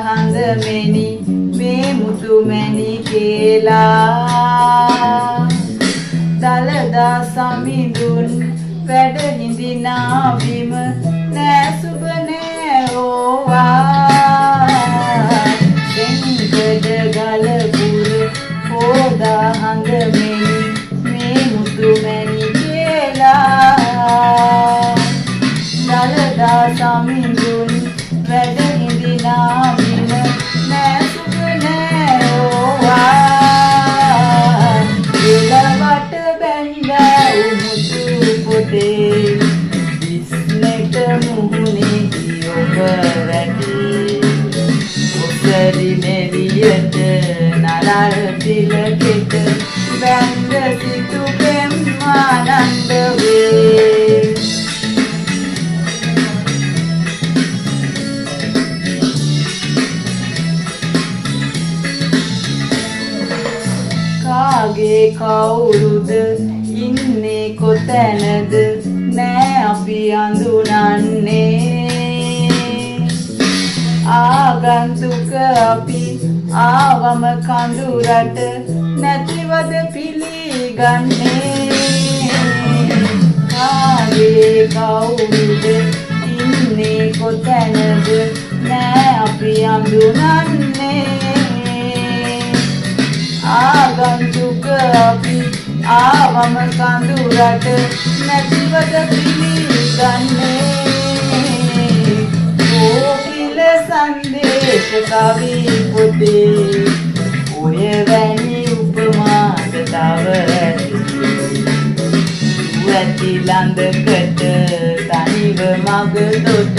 හඳ මෙනි මේ මුතු මැණි කියලා දලදා සමිඳුන් වැඩ හිඳිනා බිම නෑ සුබ නෑ ඕවා දෙංගඩ ගලපුර හොදා හඳ මෙනි මේ මුතු මැණි කියලා දලදා සමිඳුන් වැඩ හිඳිනා බිම නෑ සුබ නෑ ඕවා එලවට බැඳා උමුතු පොතේ විස්නෙට මුහුණේ ඔබ වැටේ ඔසරි නෙවියට නරල් තිලකෙට බැඳ සිටු පෙම් ආනන්ද වේ කාගේ කවුරුද ඉන්නේ කොතැනද නෑ අපි අඳුනන්නේ ආගන්තුක අපි ආවම කඳුරට නැතිවද පිළිගන්නේ කාගේ කවුරුද ඉන්නේ කොතැනද නෑ අපි අඳුනන්නේ ආගන්තුක අපි ආවම කඳුරට නැතිවද පිළිගන්නේ කෝකිල සංදේශ කවි පොතේ ඔය වැනි උපමාද තව ඇති ළඟකට තනිව මග තොට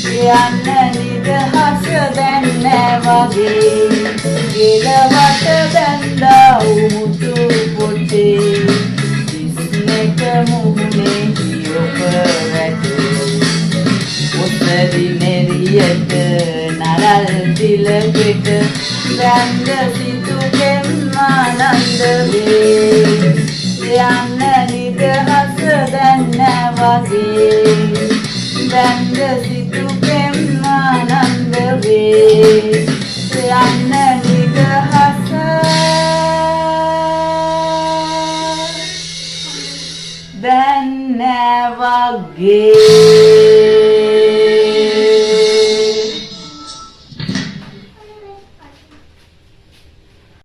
යන්න නිදහස දැන් නෑ වගේ ගෙලවට බැඳා උමුතු පොතේ විස්නෙට මුහුණේ ඔබ වැටේ ඔසරි නෙරියට නරල් තිලකෙට බැඳ සිටු පෙම් ආනන්ද වේ යන්න නිදහස දැන් නෑ වගේ බැඳ සිටු පෙම් ආනන්ද වේ යන්න නිදහස දැන් නෑ වගේ